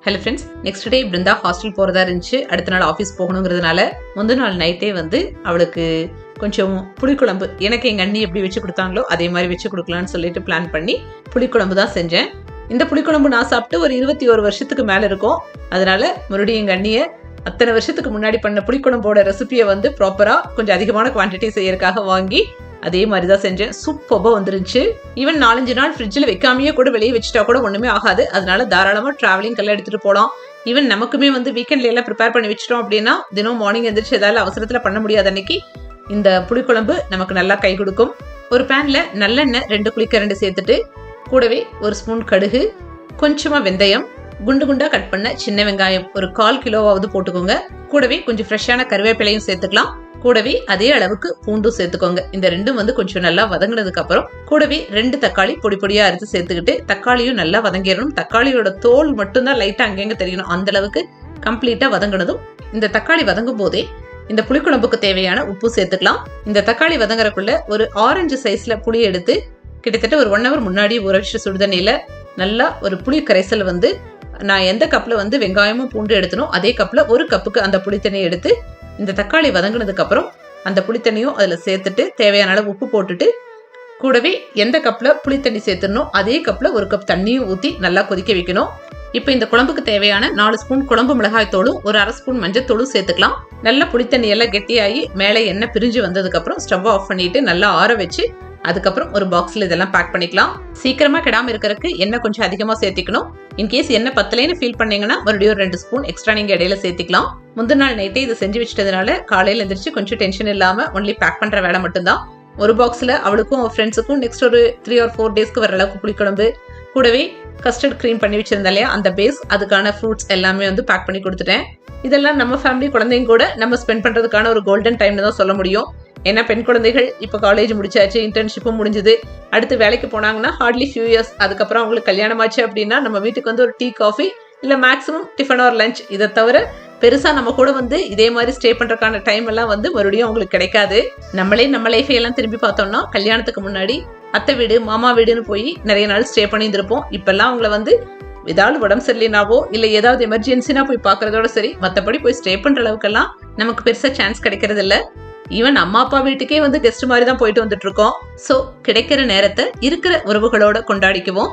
Hello friends, next day Brinda hostel போகிறதா இருந்துச்சு. அடுத்த நாள் ஆஃபீஸ் போகணுங்கிறதுனால முந்தின நாள் நைட்டே வந்து அவளுக்கு கொஞ்சம் புளிக்குழம்பு, எனக்கு எங்கள் அண்ணி எப்படி வச்சு கொடுத்தாங்களோ அதே மாதிரி வச்சு கொடுக்கலான்னு சொல்லிட்டு பிளான் பண்ணி புளிக்குழம்பு தான் செஞ்சேன். இந்த புளிக்குழம்பு நான் சாப்பிட்டு ஒரு 21 வருஷத்துக்கு மேலே இருக்கும். அதனால மறுபடியும் எங்கள் அண்ணியை அத்தனை வருஷத்துக்கு முன்னாடி பண்ண புளிக்குழம்போட ரெசிபியை வந்து ப்ராப்பராக கொஞ்சம் அதிகமான குவான்டிட்டி செய்யறதுக்காக வாங்கி அதே மாதிரி தான் செஞ்சேன். சூப்பராக வந்துருச்சு. ஈவன் 4-5 நாள் ஃப்ரிட்ஜில் வைக்காமையே கூட வெளியே வச்சுட்டா கூட ஒன்றுமே ஆகாது. அதனால தாராளமாக ட்ராவலிங்கெல்லாம் எடுத்துகிட்டு போகலாம். ஈவன் நமக்குமே வந்து வீக்கெண்ட்ல எல்லாம் ப்ரிப்பேர் பண்ணி வச்சிட்டோம் அப்படின்னா தினம் மார்னிங் எந்திரிச்சு ஏதாவது அவசரத்தில் பண்ண முடியாத அன்னைக்கு இந்த புளிக்குழம்பு நமக்கு நல்லா கை கொடுக்கும். ஒரு பேனில் நல்லெண்ணெய் 2 குழிக்கரண்டி சேர்த்துட்டு கூடவே 1 ஸ்பூன் கடுகு, கொஞ்சமாக வெந்தயம், குண்டு குண்டா கட் பண்ண சின்ன வெங்காயம் ஒரு 1/4 கிலோவாவது போட்டுக்கோங்க. கூடவே கொஞ்சம் ஃப்ரெஷ்ஷான கருவேப்பிலையும் சேர்த்துக்கலாம். கூடவே அதே அளவுக்கு பூண்டும் சேர்த்துக்கோங்க. இந்த ரெண்டும் வந்து கொஞ்சம் நல்லா வதங்கினதுக்கு அப்புறம் கூடவே 2 தக்காளி பொடி பொடியா அரைத்து சேர்த்துக்கிட்டு தக்காளியும் நல்லா வதங்கிடணும். தக்காளியோட தோல் மட்டும்தான் லைட்டா அங்கங்க தெரியணும். அந்த அளவுக்கு கம்ப்ளீட்டா வதங்கினதும் இந்த தக்காளி வதங்கும் போதே இந்த புளிக்குழம்புக்கு தேவையான உப்பு சேர்த்துக்கலாம். இந்த தக்காளி வதங்குறக்குள்ள ஒரு ஆரஞ்சு சைஸ்ல புளி எடுத்து கிட்டத்தட்ட ஒரு 1 ஹவர் முன்னாடி ஊற வச்சு சுடுதண்ணியில நல்லா ஒரு புளி கரைசல் வந்து நான் எந்த கப்ல வந்து வெங்காயமும் பூண்டு எடுத்தனோ அதே கப்ல 1 கப்புக்கு அந்த புளித்தண்ணியை எடுத்து இந்த தக்காளி வதங்கினதுக்கு அப்புறம் அந்த புளித்தண்ணியும் அதில் சேர்த்துட்டு தேவையான அளவு உப்பு போட்டுட்டு கூடவே எந்த கப்பில் புளித்தண்ணி சேர்த்துடணும் அதே கப்பில் 1 கப் தண்ணியும் ஊற்றி நல்லா கொதிக்க வைக்கணும். இப்போ இந்த குழம்புக்கு தேவையான 4 ஸ்பூன் குழம்பு மிளகாய் தூளும் ஒரு 1/2 ஸ்பூன் மஞ்சள் தூளும் சேர்த்துக்கலாம். நல்லா புளித்தண்ணி எல்லாம் கெட்டியாகி மேலே எண்ணெய் பிரிஞ்சு வந்ததுக்கப்புறம் ஸ்டவ் ஆஃப் பண்ணிட்டு நல்லா ஆற வச்சு அதுக்கப்புறம் ஒரு பாக்ஸில் இதெல்லாம் பேக் பண்ணிக்கலாம். சீக்கிரமாக கிடாமல் இருக்கிறதுக்கு எண்ணெய் கொஞ்சம் அதிகமாக சேர்த்திக்கணும். இன்கேஸ் எண்ணெய் பத்தலைன்னு ஃபீல் பண்ணீங்கன்னா மறுபடியும் 2 ஸ்பூன் எக்ஸ்ட்ரா நீங்கள் இடையில சேர்த்துக்கலாம். முந்தின நாள் நைட்டே இதை செஞ்சு வச்சுட்டதுனால காலையில் எழுந்திரிச்சு கொஞ்சம் டென்ஷன் இல்லாமல் ஒன்லி பேக் பண்ணுற வேலை மட்டும்தான். ஒரு பாக்ஸில் அவளுக்கும் ஃப்ரெண்ட்ஸுக்கும் நெக்ஸ்ட் ஒரு 3 or 4 டேஸ்க்கு வர அளவுக்கு புளிக்குழம்பு, கூடவே கஸ்டர்ட் க்ரீம் பண்ணி வச்சிருந்தா இல்லையா அந்த பேஸ், அதுக்கான ஃப்ரூட்ஸ் எல்லாமே வந்து பேக் பண்ணி கொடுத்துட்டேன். இதெல்லாம் நம்ம ஃபேமிலி குழந்தைங்க கூட நம்ம ஸ்பெண்ட் பண்ணுறதுக்கான ஒரு கோல்டன் டைம்னு தான் சொல்ல முடியும். ஏன்னா பெண் குழந்தைகள் இப்போ காலேஜ் முடிச்சாச்சு, இன்டர்ன்ஷிப்பும் முடிஞ்சுது, அடுத்து வேலைக்கு போனாங்கன்னா ஹார்ட்லி ஃபியூ இயர்ஸ் அதுக்கப்புறம் அவங்களுக்கு கல்யாணம் ஆச்சு அப்படின்னா நம்ம வீட்டுக்கு வந்து ஒரு டீ காஃபி இல்லை மேக்ஸிமம் டிஃபன் ஆர் லஞ்ச், இதை தவிர பெருசாக நம்ம கூட வந்து இதே மாதிரி ஸ்டே பண்ணுறதுக்கான டைம் எல்லாம் வந்து மறுபடியும் அவங்களுக்கு கிடைக்காது. நம்மளே நம்ம லைஃபை எல்லாம் திரும்பி பார்த்தோம்னா கல்யாணத்துக்கு முன்னாடி அத்தை வீடு மாமா வீடுன்னு போய் நிறைய நாள் ஸ்டே பண்ணியிருந்திருப்போம். இப்பெல்லாம் அவங்கள வந்து ஏதாவது உடம்பு சரியில்லைனாவோ இல்லை ஏதாவது எமர்ஜென்சினா போய் பார்க்கறதோட சரி, மற்றபடி போய் ஸ்டே பண்ணுற அளவுக்கெல்லாம் நமக்கு பெருசாக சான்ஸ் கிடைக்கிறது இல்லை. ஈவன் அம்மா அப்பா வீட்டுக்கே வந்து கெஸ்ட் மாதிரி தான் போயிட்டு வந்துட்டு இருக்கோம். ஸோ கிடைக்கிற நேரத்தை இருக்கிற உறவுகளோட கொண்டாடிக்குவோம்.